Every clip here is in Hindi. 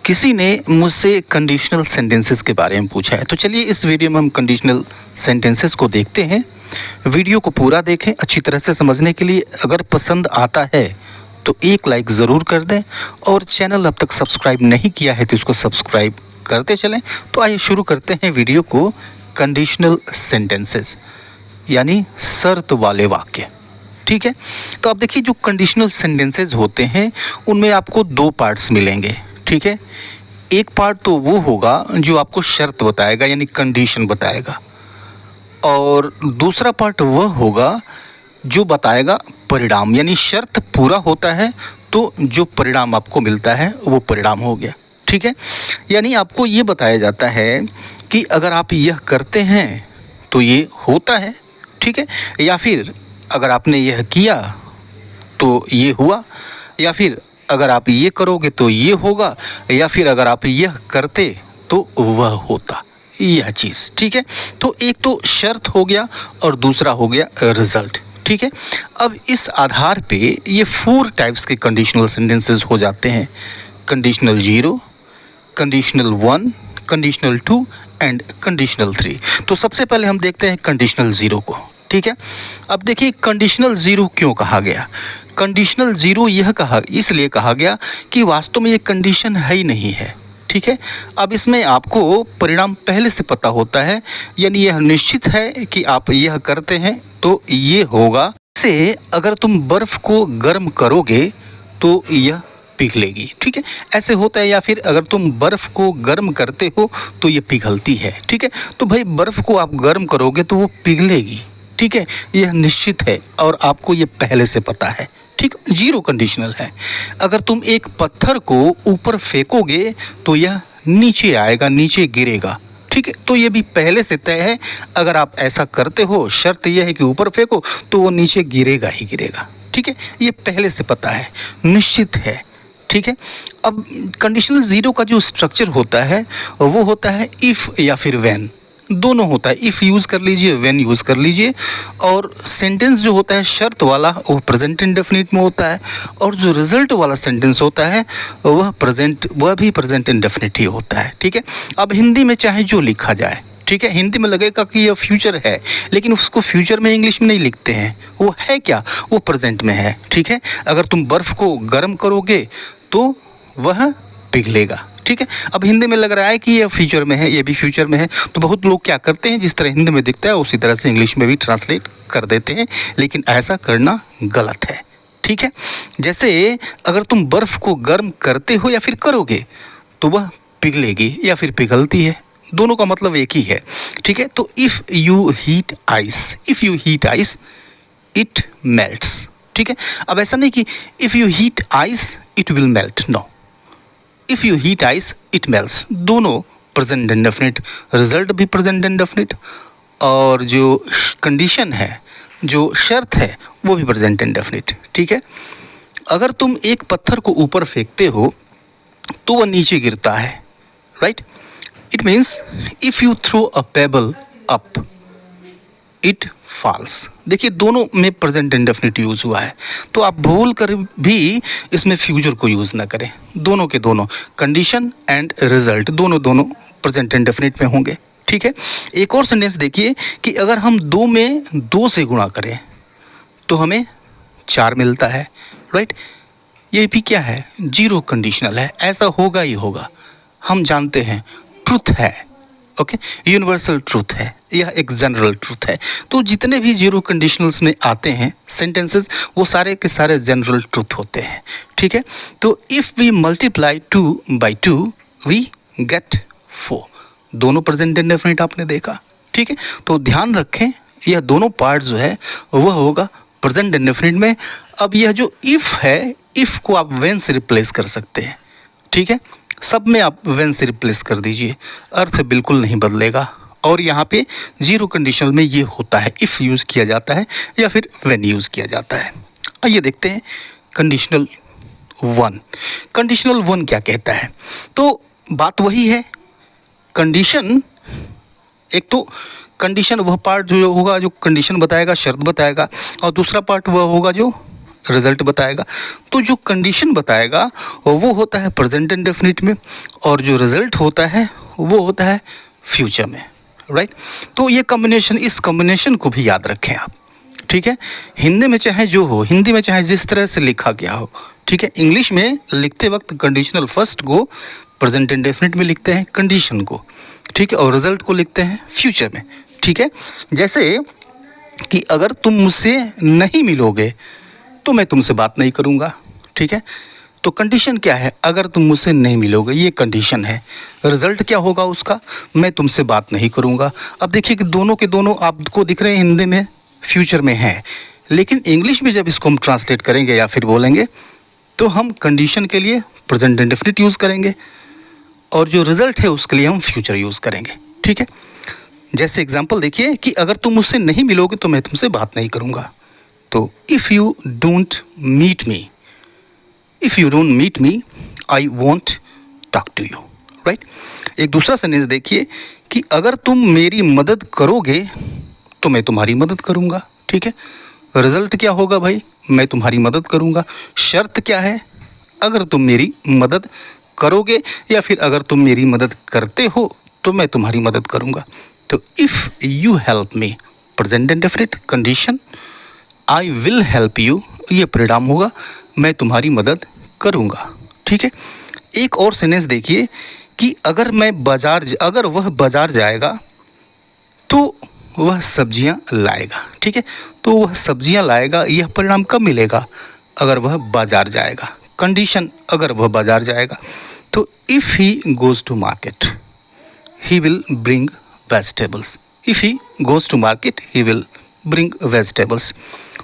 किसी ने मुझसे कंडीशनल सेंटेंसेस के बारे में पूछा है, तो चलिए इस वीडियो में हम कंडीशनल सेंटेंसेस को देखते हैं। वीडियो को पूरा देखें अच्छी तरह से समझने के लिए। अगर पसंद आता है तो एक लाइक ज़रूर कर दें और चैनल अब तक सब्सक्राइब नहीं किया है तो इसको सब्सक्राइब करते चलें। तो आइए शुरू करते हैं वीडियो को। कंडीशनल सेंटेंसेस यानी शर्त वाले वाक्य, ठीक है। तो आप देखिए जो कंडीशनल सेंटेंसेस होते हैं उनमें आपको दो पार्ट्स मिलेंगे, ठीक है। एक पार्ट तो वो होगा जो आपको शर्त बताएगा यानी कंडीशन बताएगा, और दूसरा पार्ट वह होगा जो बताएगा परिणाम, यानी शर्त पूरा होता है तो जो परिणाम आपको मिलता है वो परिणाम हो गया, ठीक है। यानी आपको ये बताया जाता है कि अगर आप यह करते हैं तो ये होता है, ठीक है, या फिर अगर आपने यह किया तो ये हुआ, या फिर अगर आप ये करोगे तो ये होगा, या फिर अगर आप यह करते तो वह होता, यह चीज़, ठीक है। तो एक तो शर्त हो गया और दूसरा हो गया रिजल्ट, ठीक है। अब इस आधार पे ये 4 टाइप्स के कंडीशनल सेंटेंसेस हो जाते हैं। Conditional 0, conditional 1, conditional 2 and conditional 3। तो सबसे पहले हम देखते हैं कंडीशनल 0 को, ठीक है। अब देखिए कंडीशनल 0 क्यों कहा गया। कंडीशनल 0 यह इसलिए कहा गया कि वास्तव में ये कंडीशन है ही नहीं है, ठीक है। अब इसमें आपको परिणाम पहले से पता होता है, यानी यह निश्चित है कि आप यह करते हैं तो ये होगा। से अगर तुम बर्फ़ को गर्म करोगे तो यह पिघलेगी, ठीक है, ऐसे होता है। या फिर अगर तुम बर्फ़ को गर्म करते हो तो ये पिघलती है, ठीक है। तो भाई बर्फ़ को आप गर्म करोगे तो वो पिघलेगी, ठीक है, यह निश्चित है और आपको ये पहले से पता है, ठीक। 0 कंडीशनल है। अगर तुम एक पत्थर को ऊपर फेंकोगे तो यह नीचे आएगा, नीचे गिरेगा, ठीक है, तो ये भी पहले से तय है। अगर आप ऐसा करते हो, शर्त यह है कि ऊपर फेंको तो वो नीचे गिरेगा ही गिरेगा, ठीक है, ये पहले से पता है, निश्चित है, ठीक है। अब कंडीशनल 0 का जो स्ट्रक्चर होता है वो होता है इफ़ या फिर व्हेन, दोनों होता है। इफ़ यूज़ कर लीजिए, व्हेन यूज़ कर लीजिए। और सेंटेंस जो होता है शर्त वाला वो प्रेजेंट इंडेफिनिट में होता है, और जो रिजल्ट वाला सेंटेंस होता है वह भी प्रेजेंट इंडेफिनिट ही होता है, ठीक है। अब हिंदी में चाहे जो लिखा जाए, ठीक है, हिंदी में लगेगा कि यह फ्यूचर है, लेकिन उसको फ्यूचर में इंग्लिश में नहीं लिखते हैं। वो है क्या, वो प्रेजेंट में है, ठीक है। अगर तुम बर्फ़ को गर्म करोगे तो वह पिघलेगा, ठीक है। अब हिंदी में लग रहा है कि ये फ्यूचर में है, ये भी फ्यूचर में है, तो बहुत लोग क्या करते हैं जिस तरह हिंदी में दिखता है उसी तरह से इंग्लिश में भी ट्रांसलेट कर देते हैं, लेकिन ऐसा करना गलत है, ठीक है। जैसे अगर तुम बर्फ़ को गर्म करते हो या फिर करोगे तो वह पिघलेगी या फिर पिघलती है, दोनों का मतलब एक ही है, ठीक है। तो if you heat ice it melts, ठीक है। अब ऐसा नहीं कि if you heat ice it will melt, no, if you heat ice it melts, दोनों प्रेजेंट इंडेफिनिट, रिजल्ट भी प्रेजेंट इंडेफिनिट, और जो कंडीशन है, जो शर्त है वो भी प्रेजेंट इंडेफिनिट, ठीक है। अगर तुम एक पत्थर को ऊपर फेंकते हो तो वह नीचे गिरता है, right. It means if you throw a pebble up it falls. देखिए दोनों में प्रेजेंट इंडेफिनिट यूज़ हुआ है, तो आप भूल कर भी इसमें फ्यूचर को यूज़ ना करें। दोनों के दोनों कंडीशन एंड रिजल्ट दोनों प्रेजेंट इंडेफिनिट में होंगे, ठीक है। एक और सेंटेंस देखिए कि अगर हम 2 में 2 से गुणा करें तो हमें 4 मिलता है, राइट। ये भी क्या है, 0 कंडीशनल है, ऐसा होगा ही होगा, हम जानते हैं, ट्रुथ है, ओके, यूनिवर्सल ट्रूथ है, यह एक जनरल ट्रूथ है। तो जितने भी 0 कंडीशनल्स में आते हैं सेंटेंसेस वो सारे के सारे जनरल ट्रूथ होते हैं, ठीक है। तो if we multiply 2 by 2 we get 4, दोनों प्रेजेंट इंडेफिनिट आपने देखा, ठीक है। तो ध्यान रखें यह दोनों पार्ट जो है वह होगा प्रेजेंट इंडेफिनिट में। अब यह जो इफ़ है, इफ़ को आप व्हेन से रिप्लेस कर सकते हैं, ठीक है, सब में आप व्हेन से रिप्लेस कर दीजिए, अर्थ बिल्कुल नहीं बदलेगा। और यहाँ पे 0 कंडीशनल में ये होता है, इफ़ यूज़ किया जाता है या फिर व्हेन यूज़ किया जाता है। आइए देखते हैं कंडीशनल 1। कंडीशनल 1 क्या कहता है, तो बात वही है, कंडीशन, एक तो कंडीशन वह पार्ट जो होगा जो कंडीशन बताएगा, शर्त बताएगा, और दूसरा पार्ट वह होगा जो रिजल्ट बताएगा। तो जो कंडीशन बताएगा वो होता है प्रेजेंट इंडेफिनिट में, और जो रिजल्ट होता है वो होता है फ्यूचर में, राइट। तो ये कॉम्बिनेशन, इस कॉम्बिनेशन को भी याद रखें आप, ठीक है। हिंदी में चाहे जो हो, हिंदी में चाहे जिस तरह से लिखा गया हो, ठीक है। इंग्लिश में लिखते वक्त कंडीशनल फर्स्ट को प्रेजेंट इंडेफिनिट में लिखते हैं कंडीशन को, ठीक है, और रिजल्ट को लिखते हैं फ्यूचर में, ठीक है। जैसे कि अगर तुम मुझसे नहीं मिलोगे तो मैं तुमसे बात नहीं करूँगा, ठीक है। तो कंडीशन क्या है, अगर तुम मुझसे नहीं मिलोगे, ये कंडीशन है। रिजल्ट क्या होगा उसका, मैं तुमसे बात नहीं करूँगा। अब देखिए कि दोनों के दोनों आपको दिख रहे हैं हिंदी में फ्यूचर में है, लेकिन इंग्लिश में जब इसको हम ट्रांसलेट करेंगे या फिर बोलेंगे तो हम कंडीशन के लिए प्रेजेंट इंडेफिनिट यूज़ करेंगे और जो रिजल्ट है उसके लिए हम फ्यूचर यूज़ करेंगे, ठीक है। जैसे एग्जांपल देखिए कि अगर तुम मुझसे नहीं मिलोगे तो मैं तुमसे बात नहीं करूँगा। तो if you don't meet me, if you don't meet me I won't talk to you, right. एक दूसरा सेंटेंस देखिए कि अगर तुम मेरी मदद करोगे तो मैं तुम्हारी मदद करूँगा, ठीक है। रिजल्ट क्या होगा भाई, मैं तुम्हारी मदद करूँगा। शर्त क्या है, अगर तुम मेरी मदद करोगे या फिर अगर तुम मेरी मदद करते हो तो मैं तुम्हारी मदद करूँगा। तो if you help me, present indefinite condition, I will help you, ये परिणाम होगा, मैं तुम्हारी मदद करूँगा, ठीक है। एक और सेंटेंस देखिए कि अगर वह बाज़ार जाएगा तो वह सब्जियां लाएगा, ठीक है। तो वह सब्जियां लाएगा, यह परिणाम कब मिलेगा, अगर वह बाज़ार जाएगा। कंडीशन, अगर वह बाज़ार जाएगा। तो if he goes to market he will bring vegetables, if he goes to market he will bring vegetables.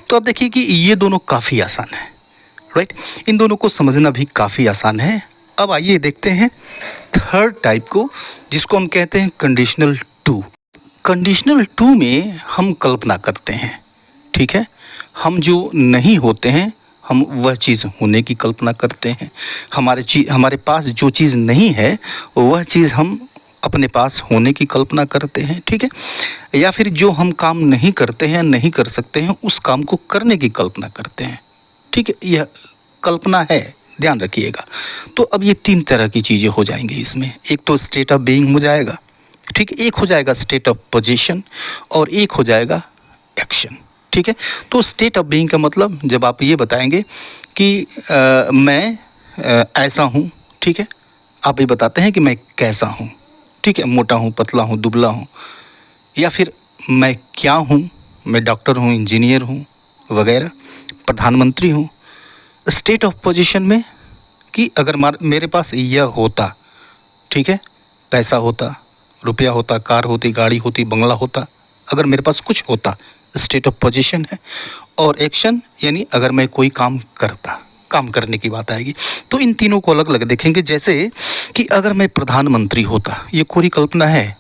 तो अब देखिए कि ये दोनों काफ़ी आसान है, राइट। इन दोनों को समझना भी काफ़ी आसान है। अब आइए देखते हैं थर्ड टाइप को, जिसको हम कहते हैं कंडीशनल टू। कंडीशनल टू में हम कल्पना करते हैं, ठीक है। हम जो नहीं होते हैं हम वह चीज़ होने की कल्पना करते हैं। हमारे पास जो चीज़ नहीं है वह चीज़ हम अपने पास होने की कल्पना करते हैं, ठीक है। या फिर जो हम काम नहीं करते हैं, नहीं कर सकते हैं, उस काम को करने की कल्पना करते हैं, ठीक है। यह कल्पना है, ध्यान रखिएगा। तो अब ये तीन तरह की चीज़ें हो जाएंगी इसमें। एक तो स्टेट ऑफ बीइंग हो जाएगा, ठीक है। एक हो जाएगा स्टेट ऑफ पोजीशन और एक हो जाएगा एक्शन, ठीक है। तो स्टेट ऑफ बीइंग का मतलब जब आप ये बताएंगे कि मैं ऐसा हूँ, ठीक है। आप ये बताते हैं कि मैं कैसा हूँ, ठीक है, मोटा हूँ, पतला हूँ, दुबला हूँ, या फिर मैं क्या हूँ, मैं डॉक्टर हूँ, इंजीनियर हूँ वगैरह, प्रधानमंत्री हूँ। स्टेट ऑफ पोजीशन में कि अगर मेरे पास यह होता, ठीक है, पैसा होता, रुपया होता, कार होती, गाड़ी होती, बंगला होता, अगर मेरे पास कुछ होता, स्टेट ऑफ पोजीशन है। और एक्शन यानी अगर मैं कोई काम करता, काम करने की बात आएगी। तो इन तीनों को अलग अलग देखेंगे। जैसे कि अगर मैं प्रधानमंत्री होता, ये कोरी कल्पना है,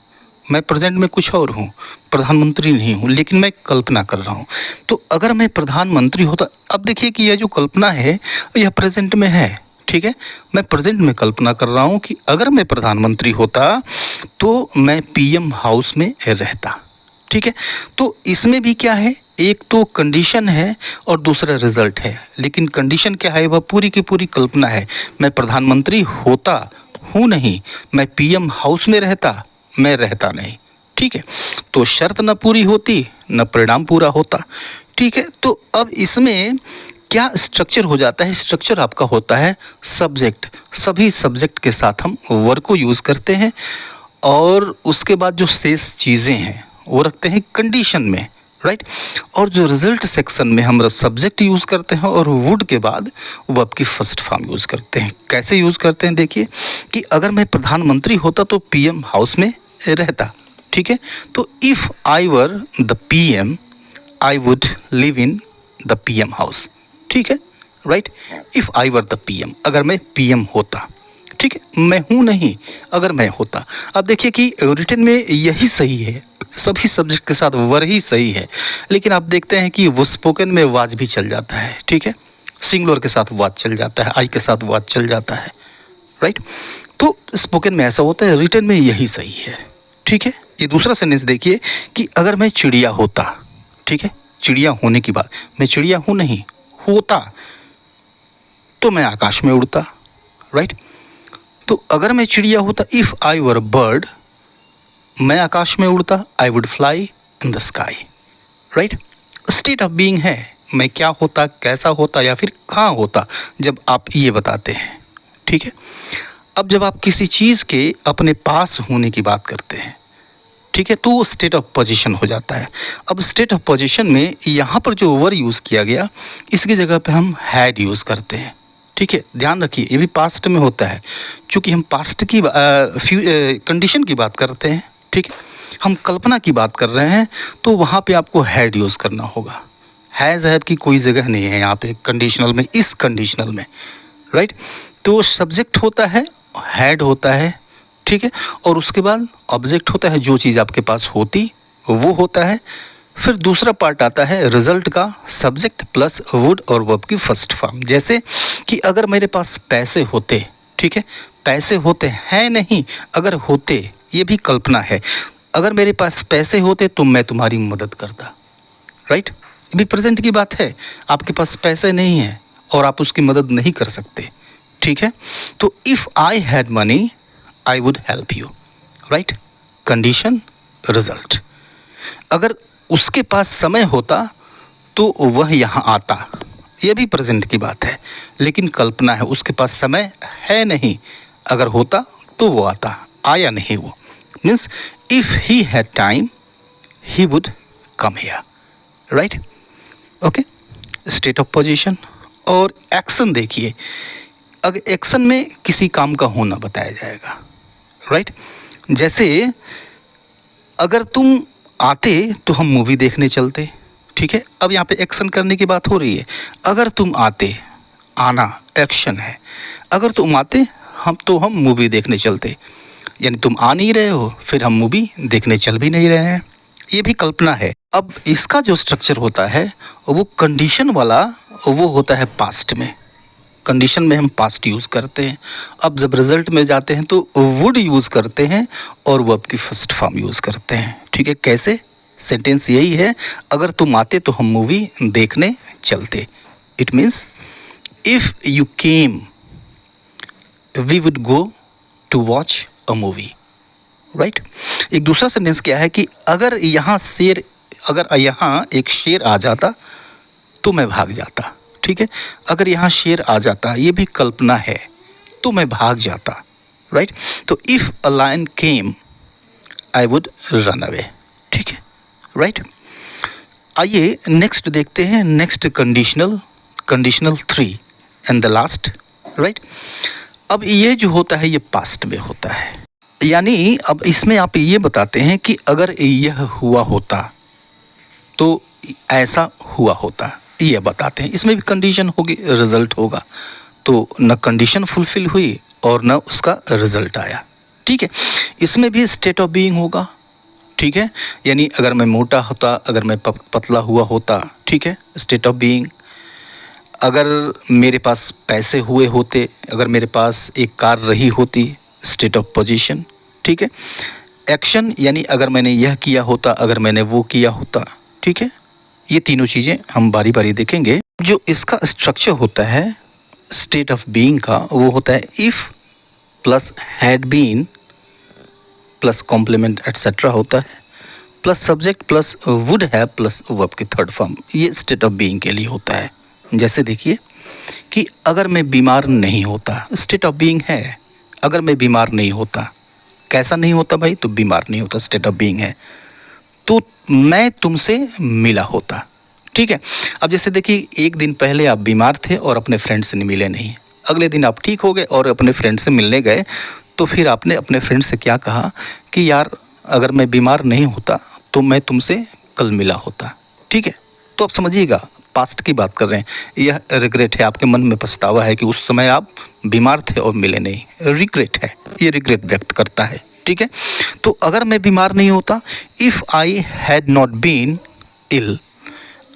मैं प्रेजेंट में कुछ और हूँ, प्रधानमंत्री नहीं हूँ, लेकिन मैं कल्पना कर रहा हूँ। तो अगर मैं प्रधानमंत्री होता, अब देखिए कि यह जो कल्पना है यह प्रेजेंट में है, ठीक है। मैं प्रेजेंट में कल्पना कर रहा हूँ कि अगर मैं प्रधानमंत्री होता तो मैं पीएम हाउस में रहता, ठीक है। तो इसमें भी क्या है, एक तो कंडीशन है और दूसरा रिजल्ट है। लेकिन कंडीशन क्या है, वह पूरी की पूरी कल्पना है। मैं प्रधानमंत्री होता हूँ नहीं, मैं पीएम हाउस में रहता, मैं रहता नहीं, ठीक है। तो शर्त न पूरी होती न परिणाम पूरा होता, ठीक है। तो अब इसमें क्या स्ट्रक्चर हो जाता है, स्ट्रक्चर आपका होता है सब्जेक्ट। सभी सब्जेक्ट के साथ हम वर्ब को यूज़ करते हैं और उसके बाद जो शेष चीज़ें हैं वो रखते हैं कंडीशन में, राइट। और जो रिजल्ट सेक्शन में हम सब्जेक्ट यूज़ करते हैं और वुड के बाद वर्ब की फर्स्ट फॉर्म यूज़ करते हैं। कैसे यूज़ करते हैं देखिए कि अगर मैं प्रधानमंत्री होता तो पीएम हाउस में रहता, ठीक है। तो if I were the PM I would live in the PM house, ठीक है, right. If I were the PM, अगर मैं पीएम होता, ठीक है, मैं हूँ नहीं, अगर मैं होता। अब देखिए कि रिटन में यही सही है, सभी सब्जेक्ट के साथ वर ही सही है। लेकिन आप देखते हैं कि वो स्पोकन में वाज भी चल जाता है, ठीक है, सिंगुलर के साथ वाज चल जाता है, आई के साथ वाज चल जाता है, राइट। तो स्पोकन में ऐसा होता है, रिटन में यही सही है, ठीक है। ये दूसरा सेंटेंस देखिए कि अगर मैं चिड़िया होता, ठीक है, चिड़िया होने की बात, मैं चिड़िया हूँ नहीं, होता तो मैं आकाश में उड़ता, राइट। तो अगर मैं चिड़िया होता, if I were a bird, मैं आकाश में उड़ता, I would fly in the sky, right. State of being है, मैं क्या होता, कैसा होता या फिर कहाँ होता, जब आप ये बताते हैं, ठीक है। अब जब आप किसी चीज़ के अपने पास होने की बात करते हैं, ठीक है, तो वो स्टेट ऑफ पोजीशन हो जाता है। अब स्टेट ऑफ पोजीशन में यहाँ पर जो वर्ड यूज़ किया गया, इसकी जगह पे हम हैड यूज़ करते हैं, ठीक है। ध्यान रखिए, ये भी पास्ट में होता है, क्योंकि हम पास्ट की कंडीशन की बात करते हैं, ठीक है, हम कल्पना की बात कर रहे हैं, तो वहाँ पे आपको हैड यूज़ करना होगा। हैज़ हैव की कोई जगह नहीं है यहाँ पे कंडीशनल में, इस कंडीशनल में, राइट। तो सब्जेक्ट होता है, हैड होता है, ठीक है, और उसके बाद ऑब्जेक्ट होता है, जो चीज़ आपके पास होती वो होता है। फिर दूसरा पार्ट आता है रिजल्ट का, सब्जेक्ट प्लस वुड और वर्ब की फर्स्ट फॉर्म। जैसे कि अगर मेरे पास पैसे होते, ठीक है, पैसे होते हैं नहीं, अगर होते, ये भी कल्पना है। अगर मेरे पास पैसे होते तो मैं तुम्हारी मदद करता, राइट। ये भी प्रेजेंट की बात है, आपके पास पैसे नहीं है और आप उसकी मदद नहीं कर सकते, ठीक है। तो if I had money I would help you, right. Condition, result. अगर उसके पास समय होता तो वह यहाँ आता, यह भी प्रेजेंट की बात है, लेकिन कल्पना है, उसके पास समय है नहीं, अगर होता तो वो आता, आया नहीं वो। Means if he had time he would come here, right. Okay, state of position. और एक्शन देखिए, अगर एक्शन में किसी काम का होना बताया जाएगा, राइट। जैसे अगर तुम आते तो हम मूवी देखने चलते, ठीक है। अब यहाँ पे एक्शन करने की बात हो रही है, अगर तुम आते, आना एक्शन है, अगर तुम आते हम मूवी देखने चलते, यानी तुम आ नहीं रहे हो, फिर हम मूवी देखने चल भी नहीं रहे हैं, ये भी कल्पना है। अब इसका जो स्ट्रक्चर होता है वो कंडीशन वाला, वो होता है पास्ट में, कंडीशन में हम पास्ट यूज़ करते हैं। अब जब रिजल्ट में जाते हैं तो वुड यूज़ करते हैं और वर्ब की फर्स्ट फॉर्म यूज़ करते हैं, ठीक है। कैसे, सेंटेंस यही है, अगर तुम आते तो हम मूवी देखने चलते। It means if you came we would go to watch a movie, right. एक दूसरा सेंटेंस क्या है कि अगर यहाँ एक शेर आ जाता तो मैं भाग जाता, ठीक है। अगर यहाँ शेर आ जाता, ये भी कल्पना है, तो मैं भाग जाता, राइट। तो if a lion came I would run away, ठीक है, राइट। आइए नेक्स्ट देखते हैं, next conditional 3 and the last, right. अब ये जो होता है ये पास्ट में होता है, यानी अब इसमें आप ये बताते हैं कि अगर यह हुआ होता तो ऐसा हुआ होता, ये बताते हैं। इसमें भी कंडीशन होगी, रिजल्ट होगा, तो न कंडीशन फुलफिल हुई और न उसका रिजल्ट आया, ठीक है। इसमें भी स्टेट ऑफ बीइंग होगा, ठीक है, यानी अगर मैं मोटा होता, अगर मैं पतला हुआ होता, ठीक है, स्टेट ऑफ बीइंग। अगर मेरे पास पैसे हुए होते, अगर मेरे पास एक कार रही होती, स्टेट ऑफ पोजीशन, ठीक है। एक्शन, यानी अगर मैंने यह किया होता, अगर मैंने वो किया होता, ठीक है। ये तीनों चीज़ें हम बारी बारी देखेंगे। जो इसका स्ट्रक्चर होता है स्टेट ऑफ बीइंग का, वो होता है if plus had been plus complement etcetera होता है, plus subject plus would have plus verb की थर्ड फॉर्म, ये स्टेट ऑफ बीइंग के लिए होता है। जैसे देखिए कि अगर मैं बीमार नहीं होता, स्टेट ऑफ बीइंग है, अगर मैं बीमार नहीं होता, कैसा नहीं होता भाई, तो बीमार नहीं होता, स्टेट ऑफ बीइंग है। तो मैं तुमसे मिला होता, ठीक है। अब जैसे देखिए एक दिन पहले आप बीमार थे और अपने फ्रेंड से मिले नहीं, अगले दिन आप ठीक हो गए और अपने फ्रेंड से मिलने गए, तो फिर आपने अपने फ्रेंड से क्या कहा कि यार अगर मैं बीमार नहीं होता तो मैं तुमसे कल मिला होता, ठीक है। तो आप समझिएगा पास्ट की बात कर रहे हैं, यह रिग्रेट है, आपके मन में पछतावा है कि उस समय आप बीमार थे और मिले नहीं, रिग्रेट है, ये रिग्रेट व्यक्त करता है, ठीक है। तो अगर मैं बीमार नहीं होता, if I had not been ill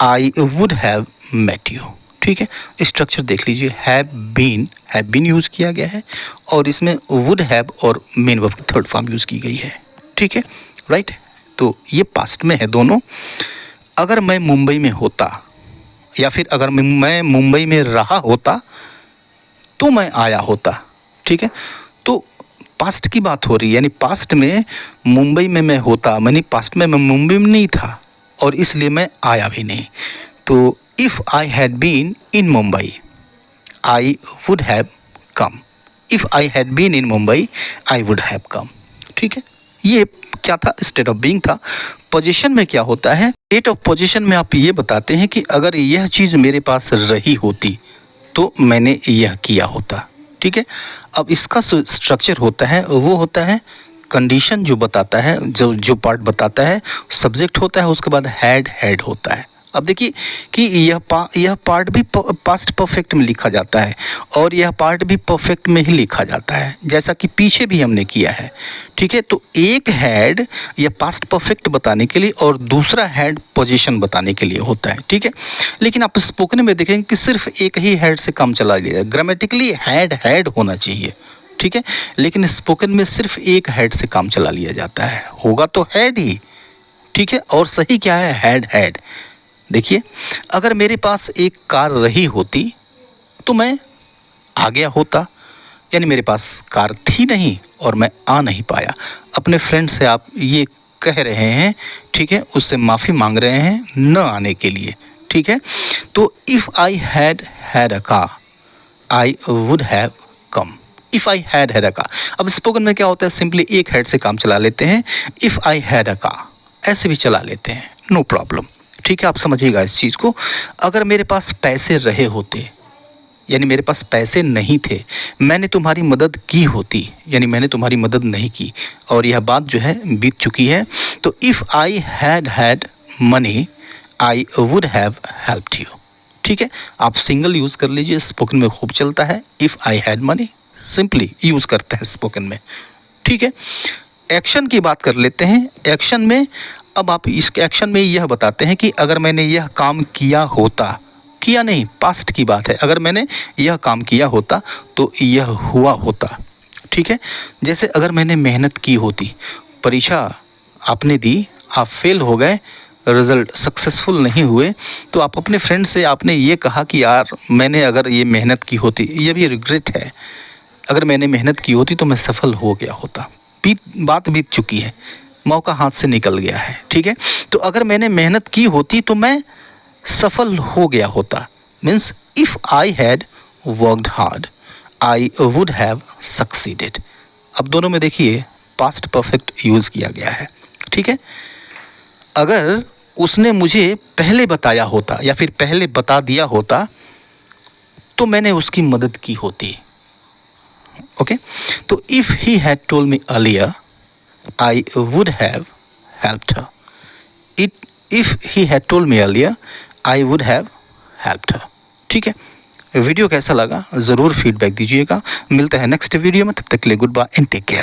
I would have met you, ठीक है। स्ट्रक्चर देख लीजिए, हैव बीन यूज़ किया गया है और इसमें वुड हैव और मेन वर्ब की थर्ड फॉर्म यूज़ की गई है, ठीक है, राइट। तो ये पास्ट में है दोनों। अगर मैं मुंबई में होता, या फिर अगर मैं मुंबई में रहा होता तो मैं आया होता। ठीक है, तो पास्ट की बात हो रही है, यानी पास्ट में मुंबई में मैं होता, मैंने पास्ट में मैं मुंबई में नहीं था और इसलिए मैं आया भी नहीं। तो if I had been in Mumbai I would have come. If I had been in Mumbai I would have come. ठीक है, ये क्या था? स्टेट ऑफ बीइंग था। पोजीशन में क्या होता है? स्टेट ऑफ पोजीशन में आप ये बताते हैं कि अगर यह चीज़ मेरे पास रही होती तो मैंने यह किया होता। ठीक है, अब इसका स्ट्रक्चर होता है वो होता है कंडीशन जो बताता है, जो पार्ट बताता है, सब्जेक्ट होता है, उसके बाद हैड होता है। अब देखिए कि यह पार्ट भी पास्ट परफेक्ट में लिखा जाता है और यह पार्ट भी परफेक्ट में ही लिखा जाता है, जैसा कि पीछे भी हमने किया है। ठीक है, तो एक हैड यह पास्ट परफेक्ट बताने के लिए और दूसरा हैड पोजीशन बताने के लिए होता है। ठीक है, लेकिन आप स्पोकन में देखेंगे कि सिर्फ एक ही हैड से काम चला लिया। ग्रामेटिकली हैड होना चाहिए। ठीक है, लेकिन स्पोकन में सिर्फ एक हैड से काम चला लिया जाता है। होगा तो हैड ही। ठीक है, और सही क्या है? हैड। देखिए, अगर मेरे पास एक कार रही होती तो मैं आ गया होता, यानी मेरे पास कार थी नहीं और मैं आ नहीं पाया। अपने फ्रेंड से आप ये कह रहे हैं, ठीक है, उससे माफ़ी मांग रहे हैं न आने के लिए। ठीक है, तो if I had a car I would have come. If I had a car. अब स्पोकन में क्या होता है? सिंपली एक हैड से काम चला लेते हैं। If I had a car ऐसे भी चला लेते हैं, नो प्रॉब्लम। ठीक है, आप समझिएगा इस चीज़ को। अगर मेरे पास पैसे रहे होते, यानी मेरे पास पैसे नहीं थे, मैंने तुम्हारी मदद की होती, यानी मैंने तुम्हारी मदद नहीं की और यह बात जो है बीत चुकी है। तो if I had money I would have helped you. ठीक है, आप सिंगल यूज़ कर लीजिए, स्पोकन में खूब चलता है। If I had money simply use करते हैं स्पोकन में। ठीक है, एक्शन की बात कर लेते हैं। एक्शन में अब आप इस एक्शन में यह बताते हैं कि अगर मैंने यह काम किया होता, किया नहीं, पास्ट की बात है, अगर मैंने यह काम किया होता तो यह हुआ होता। ठीक है, जैसे अगर मैंने मेहनत की होती, परीक्षा आपने दी, आप फेल हो गए, रिज़ल्ट सक्सेसफुल नहीं हुए, तो आप अपने फ्रेंड से आपने ये कहा कि यार मैंने अगर ये मेहनत की होती, ये भी रिग्रेट है, अगर मैंने मेहनत की होती तो मैं सफल हो गया होता। बात बीत चुकी है, मौका हाथ से निकल गया है। ठीक है, तो अगर मैंने मेहनत की होती तो मैं सफल हो गया होता। Means if I had worked hard I would have succeeded. अब दोनों में देखिए पास्ट परफेक्ट यूज़ किया गया है। ठीक है, अगर उसने मुझे पहले बताया होता या फिर पहले बता दिया होता तो मैंने उसकी मदद की होती। ओके, तो if he had told me earlier I would have helped her. If he had told me earlier, I would have helped her. ठीक है, वीडियो कैसा लगा ज़रूर फीडबैक दीजिएगा। मिलता है नेक्स्ट वीडियो में, तब तक के लिए goodbye and take care.